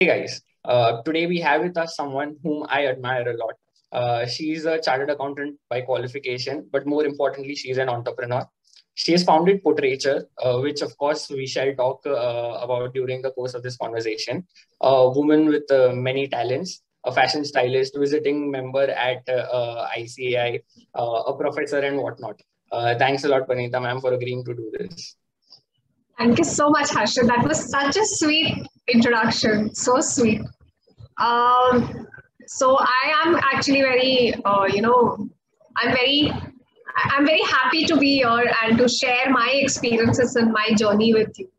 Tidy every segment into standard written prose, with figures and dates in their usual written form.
Hey guys, today we have with us someone whom I admire a lot. She's a chartered accountant by qualification, but more importantly, she's an entrepreneur. She has founded Portraiture, which of course we shall talk about during the course of this conversation. A woman with many talents, a fashion stylist, visiting member at ICAI, a professor and whatnot. Thanks a lot, Parinita ma'am, for agreeing to do this. Thank you so much, Harshit. That was such a sweet introduction. So sweet. So I am actually I'm very happy to be here and to share my experiences and my journey with you.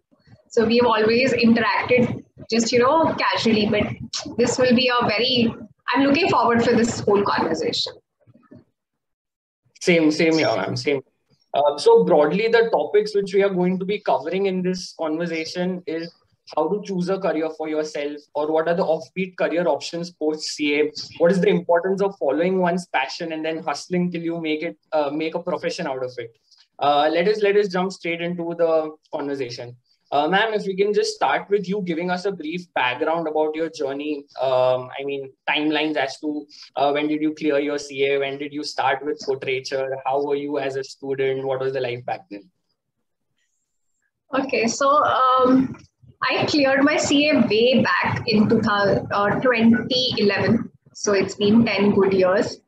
So we have always interacted just, casually, but this will be I'm looking forward for this whole conversation. Same here, ma'am. Same. So broadly, the topics which we are going to be covering in this conversation is how to choose a career for yourself, or what are the offbeat career options post CA? What is the importance of following one's passion and then hustling till you make a profession out of it? Let us jump straight into the conversation. Ma'am, if we can just start with you giving us a brief background about your journey. Timelines as to when did you clear your CA? When did you start with Portraiture? How were you as a student? What was the life back then? Okay, so I cleared my CA way back in 2011. So it's been 10 good years.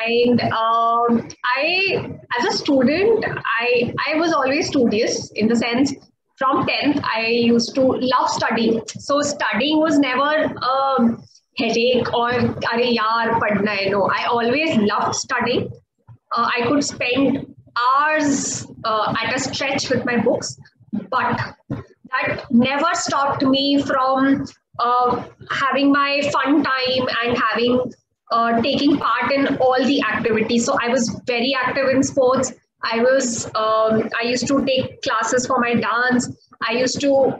And as a student, I was always studious in the sense from 10th, I used to love studying. So studying was never a headache or, "Arey yaar, padna hai." No, I always loved studying. I could spend hours at a stretch with my books, but that never stopped me from having my fun time and taking part in all the activities. So I was very active in sports. I used to take classes for my dance. I used to,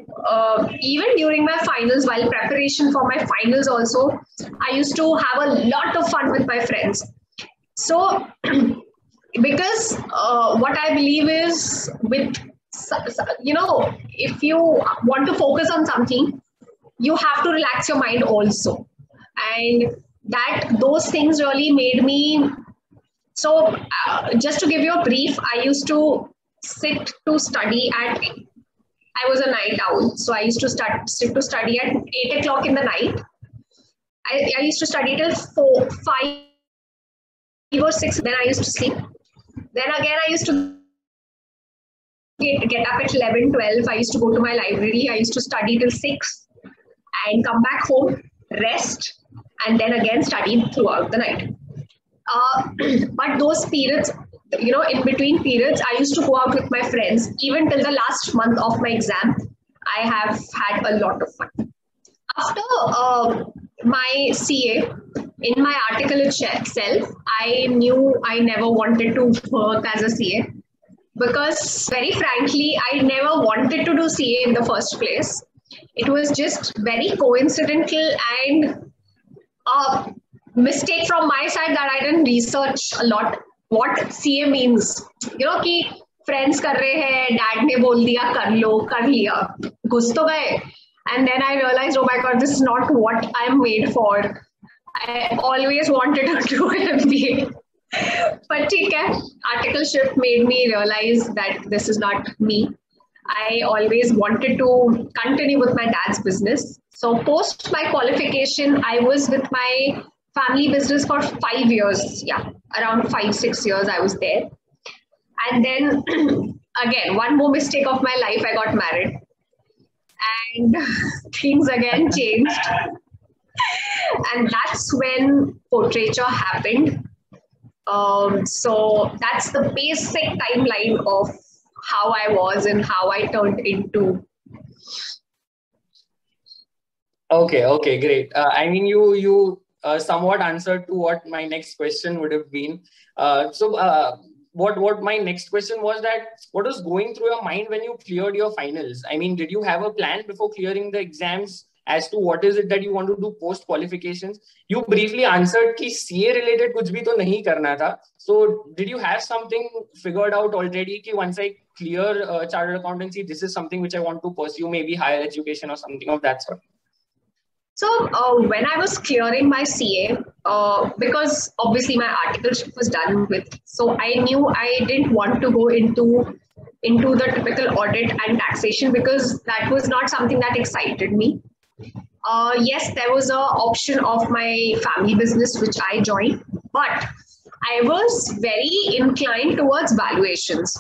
even during my finals, while preparation for my finals also, I used to have a lot of fun with my friends. So, because what I believe is if you want to focus on something, you have to relax your mind also. And those things really made me. So just to give you a brief, I used to sit to study I was a night owl. So I used to sit to study at 8 o'clock in the night. I used to study till 5 or 6. Then I used to sleep. Then again, I used to get up at 11, 12. I used to go to my library. I used to study till 6 and come back home, rest, and then again study throughout the night. But those periods, in between periods, I used to go out with my friends. Even till the last month of my exam, I have had a lot of fun. After my CA, in my article itself, I knew I never wanted to work as a CA because, very frankly, I never wanted to do CA in the first place. It was just very coincidental and a mistake from my side that I didn't research a lot what CA means. कि friends कर रहे हैं, dad ने बोल दिया कर लो, कर लिया, घुस तो गए. And then I realized, oh my God, this is not what I'm made for. I always wanted to do an MBA. But ठीक है, articleship made me realize that this is not me. I always wanted to continue with my dad's business. So post my qualification, I was with my family business for 5 years. Yeah, around 5-6 years I was there. And then again, one more mistake of my life, I got married. And things again changed. And that's when Portraiture happened. So that's the basic timeline of how I was and how I turned into. Okay, great. You somewhat answered to what my next question would have been. What my next question was that what was going through your mind when you cleared your finals? I mean, did you have a plan before clearing the exams as to what is it that you want to do post qualifications? You briefly answered कि CA related कुछ भी तो नहीं करना था. So did you have something figured out already कि once I clear chartered accountancy, this is something which I want to pursue, maybe higher education or something of that sort? So when I was clearing my CA, because obviously my articleship was done with, so I knew I didn't want to go into the typical audit and taxation because that was not something that excited me. Yes, there was an option of my family business which I joined, but I was very inclined towards valuations.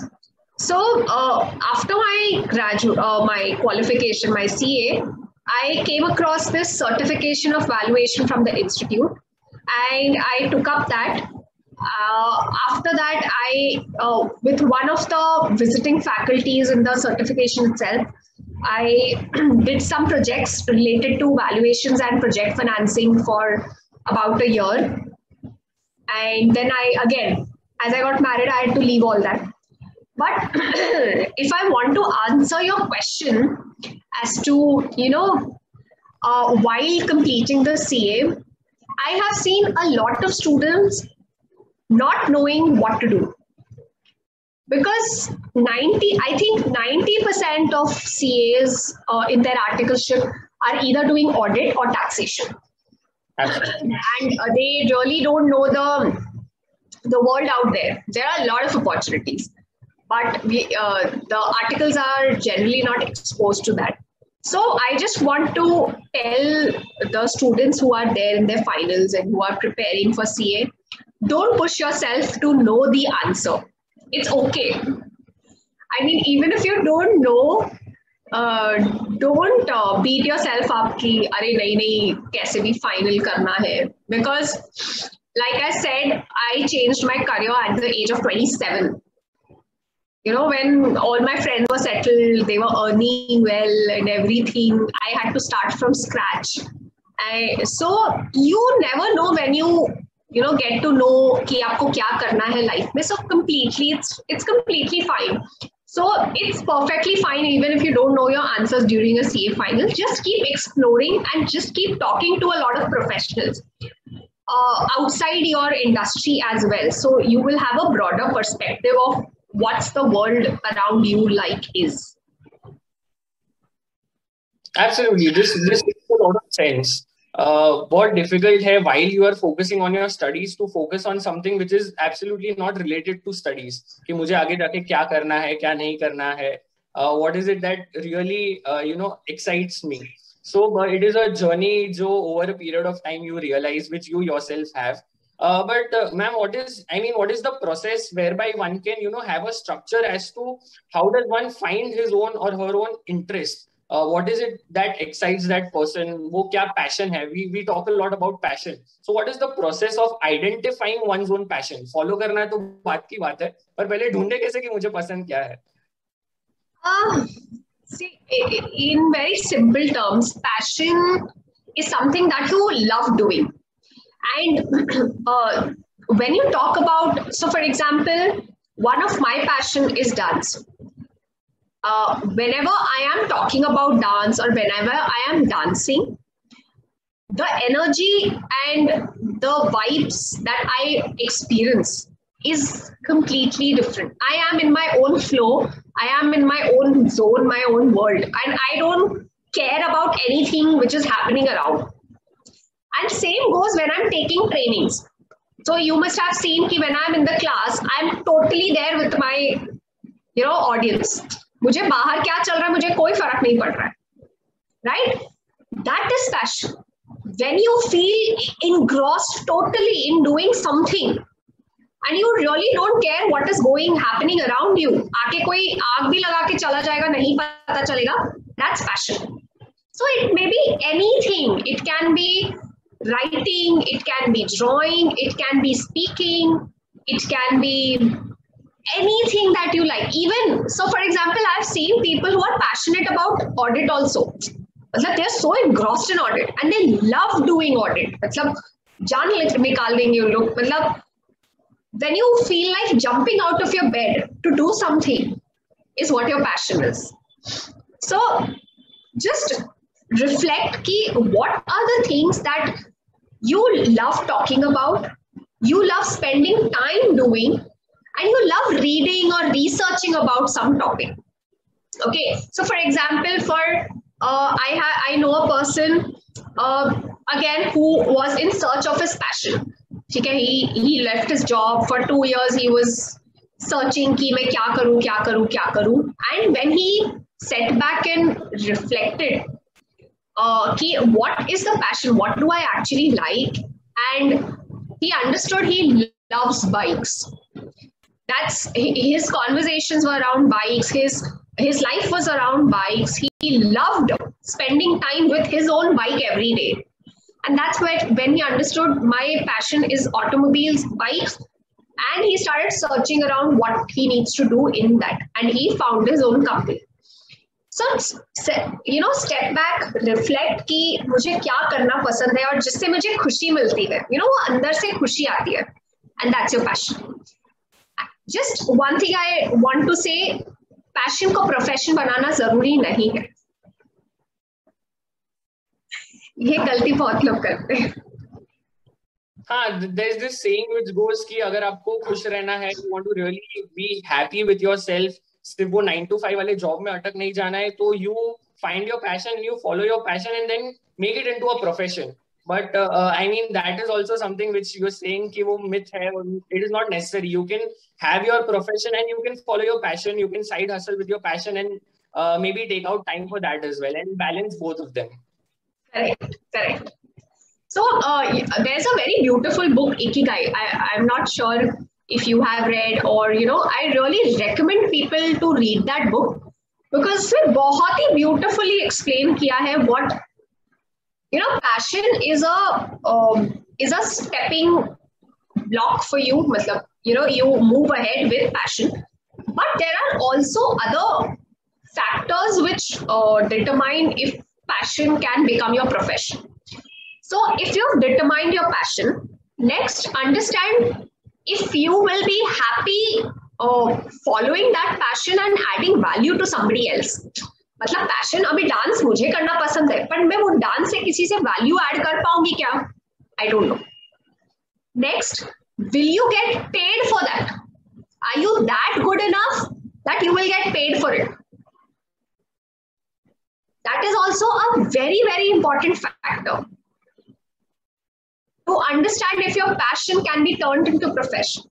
So after my qualification, my CA, I came across this certification of valuation from the institute, and I took up that. After that, I with one of the visiting faculties in the certification itself, I did some projects related to valuations and project financing for about a year. And then as I got married, I had to leave all that. But if I want to answer your question as to, while completing the CA, I have seen a lot of students not knowing what to do. Because I think 90% of CAs in their articleship are either doing audit or taxation. Absolutely. And they really don't know the world out there. There are a lot of opportunities, but the articles are generally not exposed to that. So I just want to tell the students who are there in their finals and who are preparing for CA, don't push yourself to know the answer. It's okay. I mean, even if you don't know, don't beat yourself up कि अरे नहीं कैसे भी final करना है, because like I said, I changed my career at the age of 27. When all my friends were settled, they were earning well and everything, I had to start from scratch. So you never know when you get to know कि आपको क्या करना है life में. So completely, it's completely fine. So it's perfectly fine even if you don't know your answers during a CA final. Just keep exploring and just keep talking to a lot of professionals outside your industry as well. So you will have a broader perspective of what's the world around you like is. Absolutely. This makes a lot of sense. What difficult है while you are focusing on your studies to focus on something which is absolutely not related to studies. कि मुझे आगे जाके क्या करना है, क्या नहीं करना है. What is it that really excites me? So it is a journey जो over a period of time you realize which you yourself have. But ma'am, what is the process whereby one can have a structure as to how does one find his own or her own interest? What is it that excites that person? वो क्या passion है? We talk a lot about passion. So what is the process of identifying one's own passion? Follow करना है तो बात की बात है, पर पहले ढूंढे कैसे कि मुझे पसंद क्या है? See, in very simple terms, passion is something that you love doing. And when you talk about, so for example, one of my passion is dance. Whenever I am talking about dance or whenever I am dancing, the energy and the vibes that I experience is completely different. I am in my own flow. I am in my own zone, my own world, and I don't care about anything which is happening around. And same goes when I'm taking trainings. So you must have seen that when I'm in the class, I'm totally there with my, audience. मुझे बाहर क्या चल रहा है मुझे कोई फर्क नहीं पड़ रहा है, right? That is passion. When you feel engrossed totally in doing something and you really don't care what is happening around you, आके कोई आग भी लगा के चला जाएगा नहीं पता चलेगा, that's passion. So it may be anything. It can be writing, it can be drawing, it can be speaking, it can be anything that you like. Even so, for example, I've seen people who are passionate about audit also. They're so engrossed in audit and they love doing audit. जान निकाल देंगे उन लोग. When you feel like jumping out of your bed to do something is what your passion is. So just reflect ki what are the things that you love talking about, you love spending time doing, and you love reading or researching about some topic. Okay, so for example, I know a person again, who was in search of his passion. Okay, he left his job for 2 years. He was searching कि मैं क्या करूँ, क्या करूँ, क्या करूँ. And when he sat back and reflected, कि what is the passion? What do I actually like? And he understood he loves bikes. That's his conversations were around bikes. His life was around bikes. He loved spending time with his own bike every day. And that's when he understood my passion is automobiles, bikes, and he started searching around what he needs to do in that. And he found his own company. So, step back, reflect कि मुझे क्या करना पसंद है और जिससे मुझे खुशी मिलती है. वो अंदर से खुशी आती है. And that's your passion. Just one thing I want to say, passion को profession बनाना जरूरी नहीं है. ये गलती बहुत लोग करते हैं. हाँ, there's this saying which goes कि अगर आपको खुश रहना है, you want to really be happy with yourself, सिर्फ वो 9 to 5 वाले जॉब में अटक नहीं जाना है, तो you find your passion, you follow your passion and then make it into a profession. But I mean, that is also something which you're saying कि वो myth है, it is not necessary. You can have your profession and you can follow your passion, you can side hustle with your passion and maybe take out time for that as well and balance both of them. Correct. So there's a very beautiful book, Ikigai. I'm not sure if you have read or, I really recommend people to read that book because उसमें बहुत ही beautifully explain किया है what, passion is a stepping block for you. मतलब, you move ahead with passion. But there are also other factors which determine if passion can become your profession. So if you've determined your passion, next understand if you will be happy following that passion and adding value to somebody else. मतलब passion अभी dance मुझे करना पसंद है पर मैं वो dance से किसी से वैल्यू ऐड कर पाऊंगी क्या? I don't know. Next, will you get paid for that? Are you that good enough that you will get paid for it? That is also a very, very important factor to understand if your passion can be turned into profession.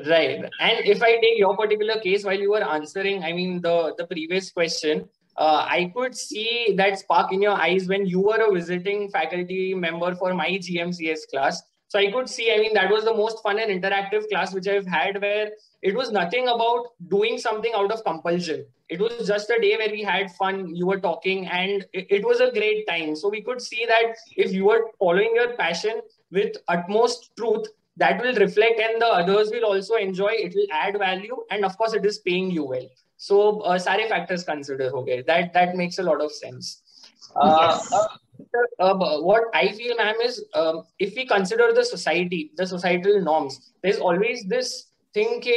Right. And if I take your particular case while you were answering, I mean, the previous question, I could see that spark in your eyes when you were a visiting faculty member for my GMCS class. So I could see, I mean, that was the most fun and interactive class which I've had where it was nothing about doing something out of compulsion. It was just a day where we had fun, you were talking and it was a great time. So we could see that if you were following your passion with utmost truth, that will reflect and the others will also enjoy, it will add value and of course it is paying you well. So सारे factors consider हो गए. That makes a lot of sense. Yes. What I feel, ma'am, is if we consider the society, the societal norms, there's always this thing कि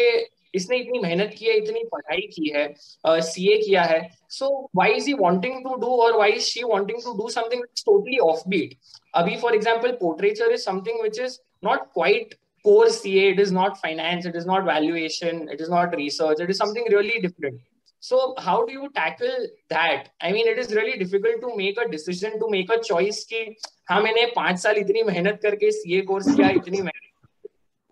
इसने इतनी मेहनत की है, इतनी पढ़ाई की है, CA किया है, so why is he wanting to do or why is she wanting to do something which is totally offbeat? Abhi, for example, Portraiture is something which is not quite core CA, it is not finance, it is not valuation, it is not research, it is something really different. So how do you tackle that? I mean, it is really difficult to make a decision, to make a choice कि हाँ मैंने 5 साल इतनी मेहनत करके CA course किया, इतनी मेहनत,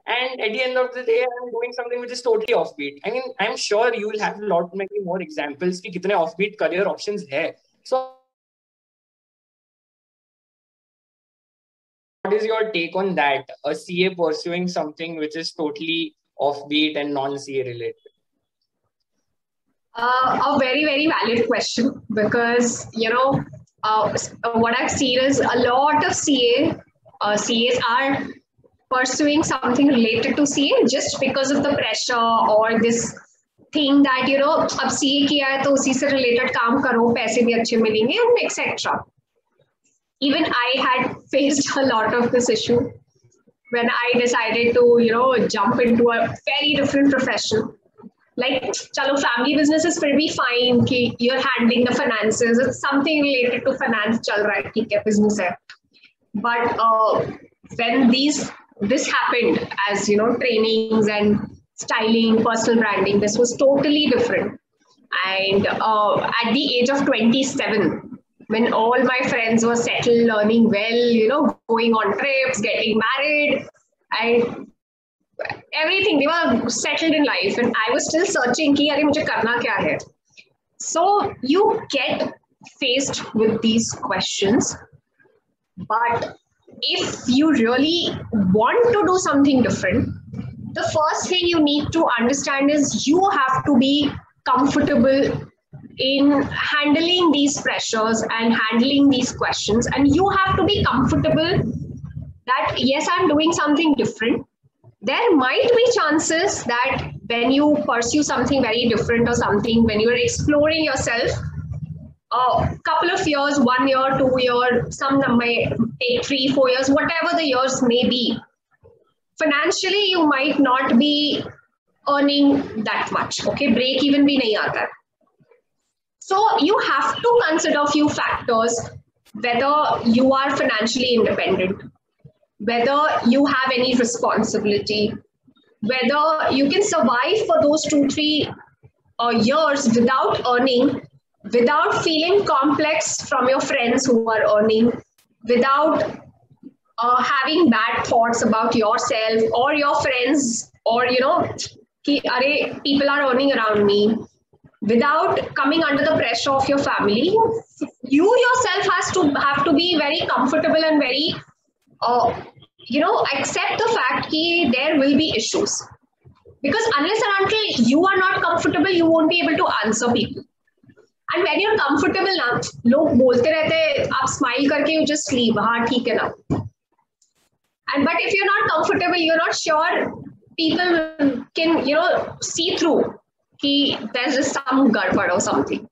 and at the end of the day, I'm doing something which is totally offbeat. I mean, I'm sure you will have a lot many more examples कि कितने offbeat career options है. So what is your take on that? A CA pursuing something which is totally offbeat and non-CA related? A very, very valid question because, what I've seen is a lot of CAs are pursuing something related to CA just because of the pressure or this thing that, अब CA किया है तो उसी से related काम करो, पैसे भी अच्छे मिलेंगे, etc. Even I had faced a lot of this issue when I decided to, jump into a very different profession. Like, chalo, family business is pretty fine, कि you're handling the finances, it's something related to finance चल रहा है, ठीक है, business है. But when this happened as, trainings and styling, personal branding, this was totally different. And at the age of 27, when all my friends were settled, learning well, going on trips, getting married, and everything, they were settled in life, and I was still searching ki are mujhe karna kya hai. So you get faced with these questions, but if you really want to do something different, the first thing you need to understand is you have to be comfortable in handling these pressures and handling these questions, and you have to be comfortable that yes, I'm doing something different. There might be chances that when you pursue something very different or something, when you're exploring yourself, a couple of years, 1 year, 2 years, some may take 3, 4 years, whatever the years may be, financially you might not be earning that much. Okay, break even bhi nahi aata hai. So you have to consider a few factors, whether you are financially independent, whether you have any responsibility, whether you can survive for those 2, 3 years without earning, without feeling complex from your friends who are earning, without having bad thoughts about yourself or your friends, or ki, are, people are earning around me, without coming under the pressure of your family. You yourself have to be very comfortable and very accept the fact that there will be issues, because unless and until you are not comfortable, you won't be able to answer people. And when you're comfortable ना, लोग बोलते रहते, आप smile करके you just sleep, हाँ ठीक है ना. And but if you're not comfortable, you're not sure, people can see through कि there's just some garbad or something.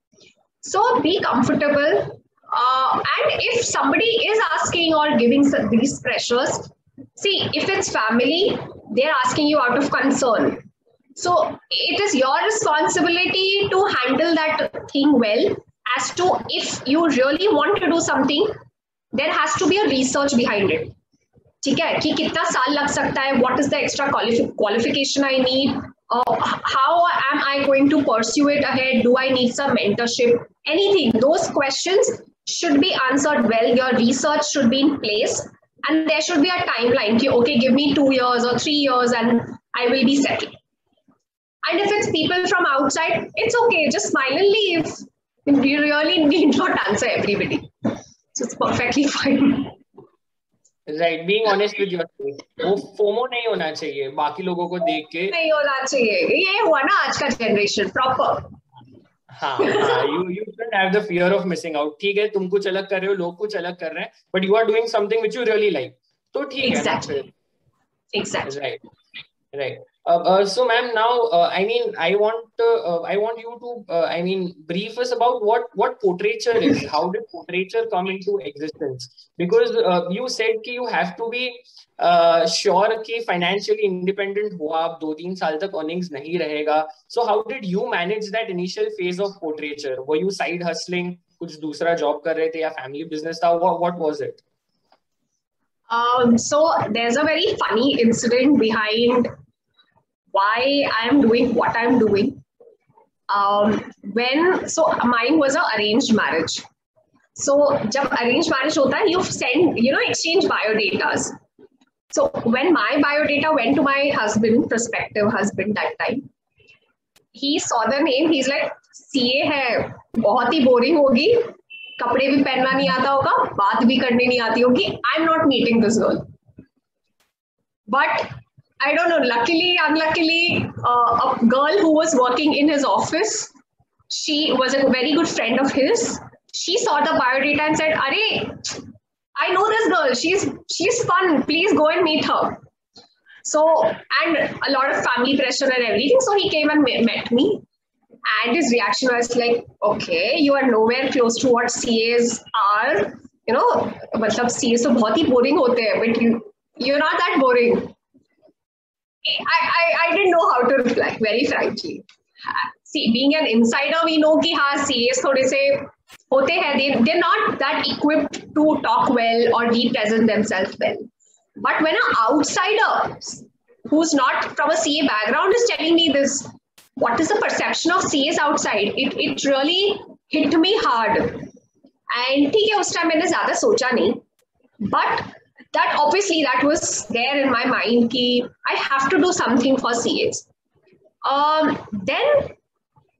So be comfortable. And if somebody is asking or giving these pressures, see, if it's family, they're asking you out of concern. So it is your responsibility to handle that thing well. As to if you really want to do something, there has to be a research behind it. ठीक है कि कितना साल लग सकता है, what is the extra qualification I need, how am I going to pursue it ahead, do I need some mentorship, anything. Those questions should be answered well, your research should be in place, and there should be a timeline ki, okay, give me 2 years or 3 years and I will be settled. And if it's people from outside, it's okay, just smile and leave. You really need not answer everybody, so it's perfectly fine. Right, being honest with yourself. वो FOMO नहीं होना चाहिए बाकी लोगों को देख के. नहीं होना चाहिए, ये हुआ ना आज का जनरेशन प्रॉपर. हाँ, you shouldn't have the fear of missing out. ठीक है, तुम कुछ अलग कर रहे हो, लोग कुछ अलग कर रहे हैं, but you are doing something which you really like. तो ठीक है ना फिर. Exactly. Right. So, ma'am, now I want you to brief us about what Portraiture is. How did Portraiture come into existence? Because you said कि you have to be sure कि financially independent हो आप, 2-3 साल तक earnings नहीं रहेगा. So how did you manage that initial phase of Portraiture? Were you side hustling? कुछ दूसरा job कर रहे थे या family business था? What was it? So there's a very funny incident behind why I'm doing what I'm doing. So mine was an arranged marriage. So jab arranged marriage hota hai, you send, exchange biodatas. So when my biodata went to my husband, prospective husband that time, he saw the name, he's like, CA hai, बहुत ही boring होगी, कपड़े भी पहनना नहीं आता होगा, बात भी करनी नहीं आती होगी, I'm not meeting this girl. But I don't know, luckily, unluckily, a girl who was working in his office, she was a very good friend of his. She saw the biodata and said, "Arey, I know this girl. She's fun. Please go and meet her." So, and a lot of family pressure and everything. So he came and met me. And his reaction was like, "Okay, you are nowhere close to what CAs are. मतलब CAs तो बहुत ही boring होते हैं, but you're not that boring." I didn't know how to reply, very frankly. See, being an insider, we know कि हाँ CAs थोड़े से होते हैं, they're not that equipped to talk well or represent themselves well. But when an outsider who's not from a CA background is telling me this, what is the perception of CAs outside, it really hit me hard. And ठीक है, उस time मैंने ज़्यादा सोचा नहीं, but that obviously that was there in my mind कि I have to do something for CAs. Then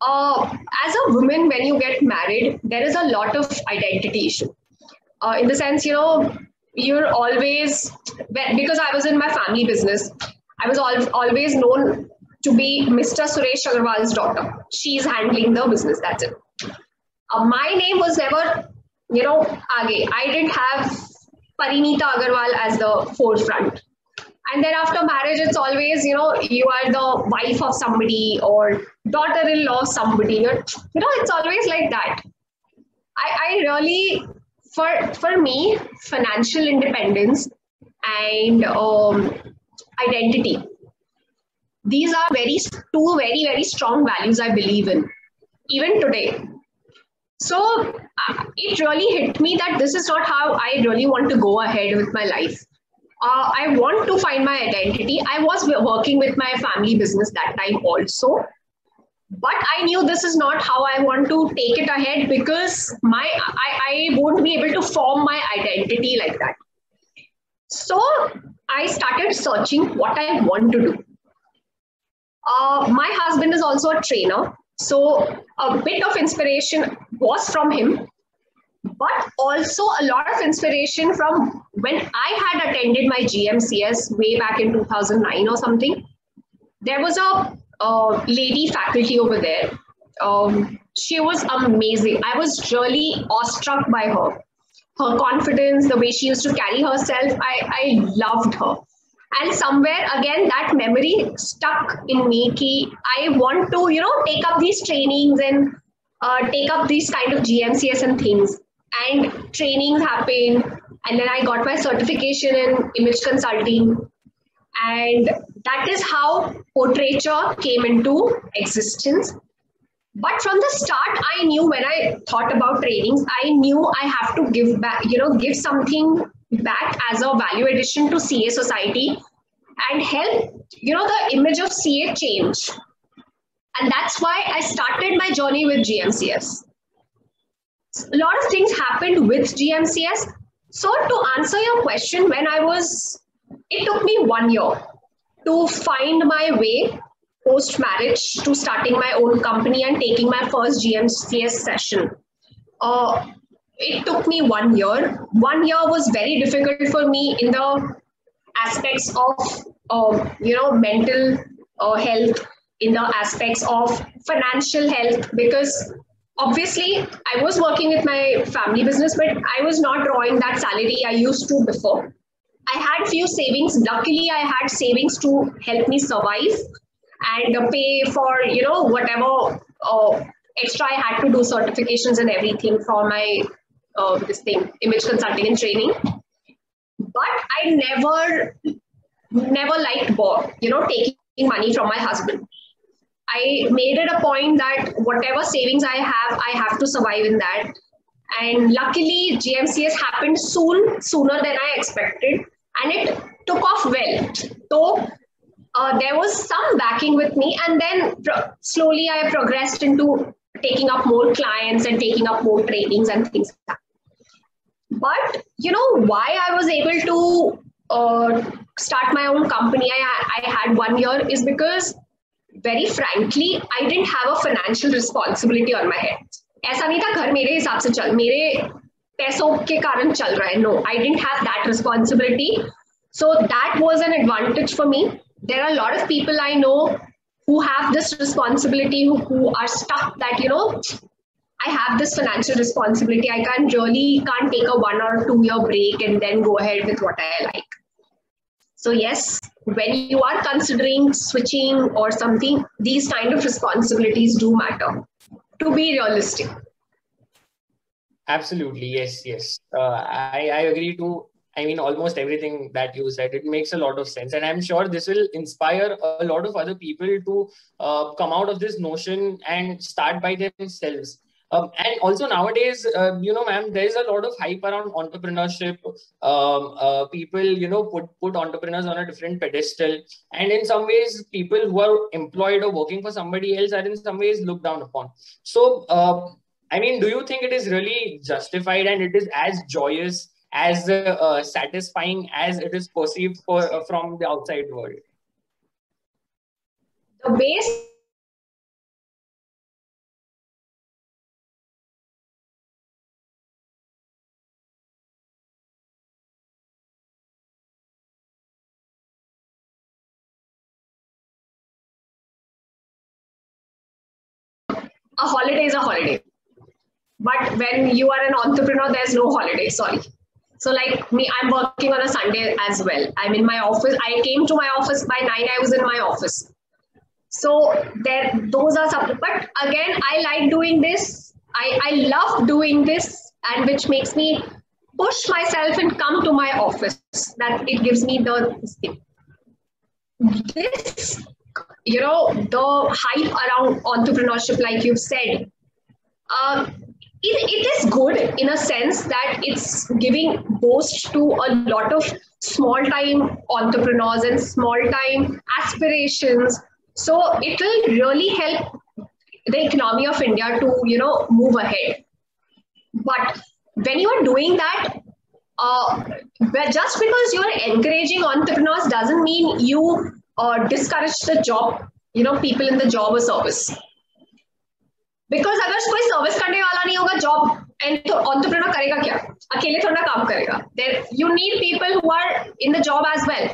as a woman, when you get married, there is a lot of identity issue. In the sense, you're always, because I was in my family business, I was always known to be Mr. Suresh Agarwal's daughter. She's handling the business, that's it. My name was never, aage. I didn't have Parinita Agarwal as the forefront. And then after marriage, it's always, you are the wife of somebody or daughter-in-law of somebody. It's always like that. I really, for me, financial independence and identity, these are two very, very strong values I believe in, even today. So it really hit me that this is not how I really want to go ahead with my life. I want to find my identity. I was working with my family business that time also, but I knew this is not how I want to take it ahead, because I won't be able to form my identity like that. So I started searching what I want to do. My husband is also a trainer, so a bit of inspiration was from him, but also a lot of inspiration from when I had attended my GMCS way back in 2009 or something. There was a lady faculty over there. She was amazing. I was really awestruck by her. Her confidence, the way she used to carry herself, I loved her. And somewhere again, that memory stuck in me. Ki I want to, take up these trainings and take up these kind of GMCS and things. And trainings happened. And then I got my certification in image consulting. And that is how Portraiture came into existence. But from the start, I knew when I thought about trainings, I knew I have to give back, give something back as a value addition to CA society and help, the image of CA change. And that's why I started my journey with GMCS. A lot of things happened with GMCS. So to answer your question, it took me 1 year to find my way post-marriage to starting my own company and taking my first GMCS session. It took me 1 year. 1 year was very difficult for me in the aspects of, mental health, in the aspects of financial health, because obviously I was working with my family business, but I was not drawing that salary I used to before. I had few savings. Luckily, I had savings to help me survive and pay for, whatever extra I had to do, certifications and everything for my image consulting and training. But I never liked taking money from my husband. I made it a point that whatever savings I have to survive in that. And luckily, GMCS happened sooner than I expected, and it took off well. So there was some backing with me, and then slowly I progressed into taking up more clients and taking up more trainings and things like that. But why I was able to start my own company, I had 1 year, is because very frankly, I didn't have a financial responsibility on my head. ऐसा नहीं था घर मेरे हिसाब से चल, मेरे पैसों के कारण चल रहा है. No, I didn't have that responsibility. So that was an advantage for me. There are a lot of people I know who have this responsibility, who are stuck that, I have this financial responsibility. I can't take a 1 or 2 year break and then go ahead with what I like. So yes, when you are considering switching or something, these kind of responsibilities do matter, to be realistic. Absolutely. Yes. I agree to, almost everything that you said. It makes a lot of sense. And I'm sure this will inspire a lot of other people to come out of this notion and start by themselves. And also nowadays, ma'am, there is a lot of hype around entrepreneurship. People, put entrepreneurs on a different pedestal. And in some ways, people who are employed or working for somebody else are in some ways looked down upon. So, do you think it is really justified and it is as joyous, as satisfying as it is perceived from the outside world? The base a holiday is a holiday. But when you are an entrepreneur, there's no holiday. Sorry. So like me, I'm working on a Sunday as well. I'm in my office. I came to my office by 9. I was in my office. So those are some. But again, I like doing this. I love doing this, and which makes me push myself and come to my office. That it gives me this, the hype around entrepreneurship, like you've said. It is good in a sense that it's giving boost to a lot of small time entrepreneurs and small time aspirations. So it will really help the economy of India to, move ahead. But when you are doing that, just because you're encouraging entrepreneurs doesn't mean you discourage the job, people in the job or service. Because अगर कोई service करने वाला नहीं होगा job and तो entrepreneur करेगा क्या अकेले थोड़ा ना काम करेगा you need people who are in the job as well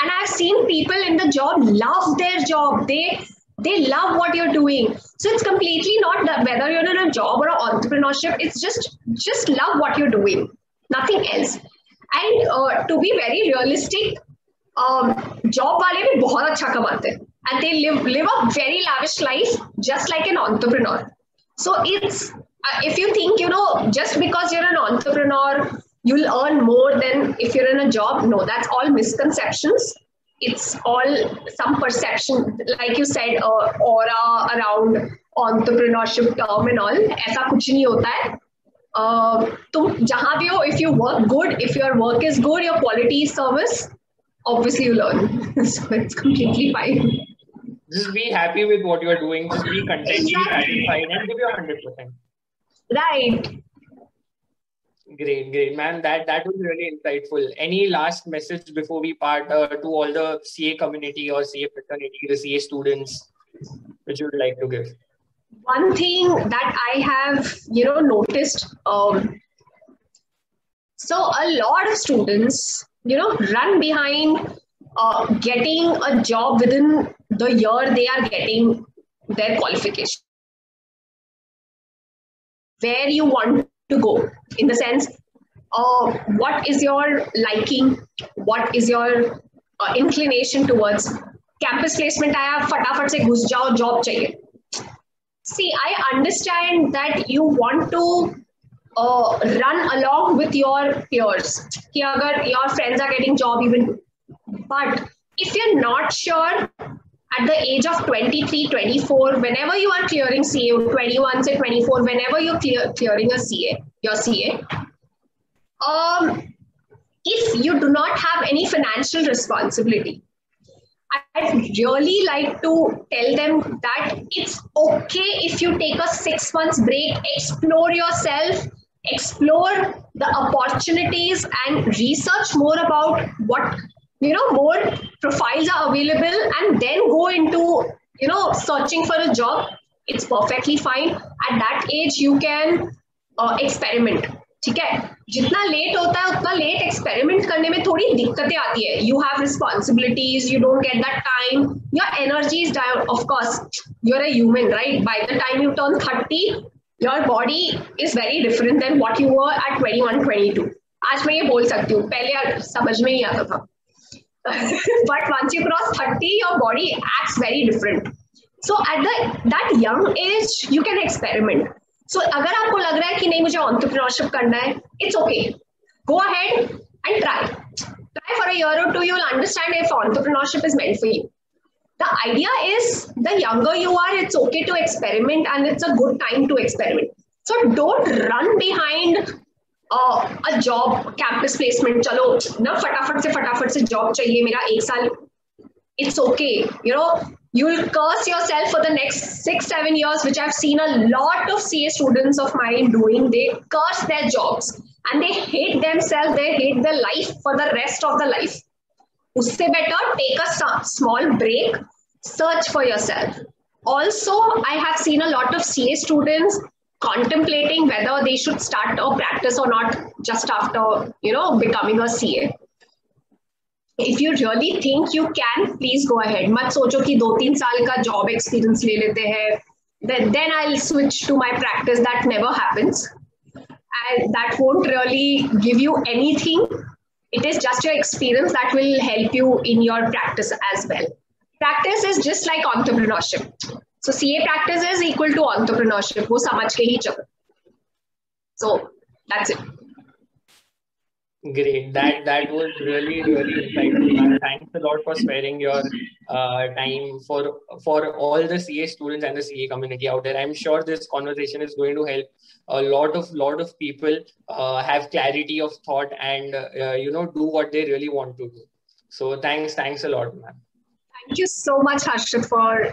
and I've seen people in the job love their job they love what you're doing so it's completely not that whether you're in a job or an entrepreneurship it's just love what you're doing nothing else and to be very realistic job वाले भी बहुत अच्छा कमाते हैं and they live a very lavish life just like an entrepreneur. So it's if you think just because you're an entrepreneur you'll earn more than if you're in a job, no, that's all misconceptions. It's all some perception, like you said, aura around entrepreneurship term and all. ऐसा कुछ नहीं होता है. तुम जहाँ भी हो, if you work good, if your work is good, your quality is service, obviously you learn. So it's completely fine. Just be happy with what you're doing. Just be content, be satisfied, and give your 100%. Right. Great, man. That was really insightful. Any last message before we part to all the CA community or CA fraternity, the CA students, which you would like to give? One thing that I have, noticed. So a lot of students, run behind getting a job within the year they are getting their qualification. Where you want to go, in the sense, what is your liking? What is your inclination towards? Campus placement आया, फटाफट से घुस जाओ, job चाहिए. See, I understand that you want to run along with your peers. कि अगर your friends are getting job even, but if you're not sure at the age of 23, 24, whenever you are clearing CA, 21 to 24, whenever you're clearing your CA, if you do not have any financial responsibility, I'd really like to tell them that it's okay if you take a 6 months break, explore yourself, explore the opportunities and research more about what more profiles are available and then go into, searching for a job. It's perfectly fine. At that age, you can experiment. ठीक है? जितना late होता है, उतना late experiment करने में थोड़ी दिक्कतें आती है. You have responsibilities, you don't get that time. Your energy is down. Of course, you're a human, right? By the time you turn 30, your body is very different than what you were at 21, 22. आज मैं ये बोल सकती हूँ. पहले समझ में नहीं आता था. But once you cross 30, your body acts very different. So at that young age, you can experiment. So अगर आपको लग रहा है कि नहीं मुझे entrepreneurship करना है, it's okay. Go ahead and try. Try for a year or two, you'll understand if entrepreneurship is meant for you. The idea is the younger you are, it's okay to experiment and it's a good time to experiment. So don't run behind a job, campus placement. चलो ना फटाफट से job चाहिए मेरा 1 साल. It's okay. You'll curse yourself for the next 6-7 years, which I've seen a lot of CA students of mine doing. They curse their jobs and they hate themselves. They hate their life for the rest of the life. Usse better take a small break, search for yourself. Also, I have seen a lot of CA students contemplating whether they should start a practice or not just after, becoming a CA. If you really think you can, please go ahead. मत सोचो कि 2-3 साल का job experience ले लेते हैं. Then I'll switch to my practice. That never happens. And that won't really give you anything. It is just your experience that will help you in your practice as well. Practice is just like entrepreneurship. So CA practice is equal to entrepreneurship. वो समझ के ही चलो. So that's it. Great. That was really insightful. Thanks a lot for sparing your time for all the CA students and the CA community out there. I'm sure this conversation is going to help a lot of people have clarity of thought and do what they really want to do. So thanks a lot, ma'am. Thank you so much, Harshit, for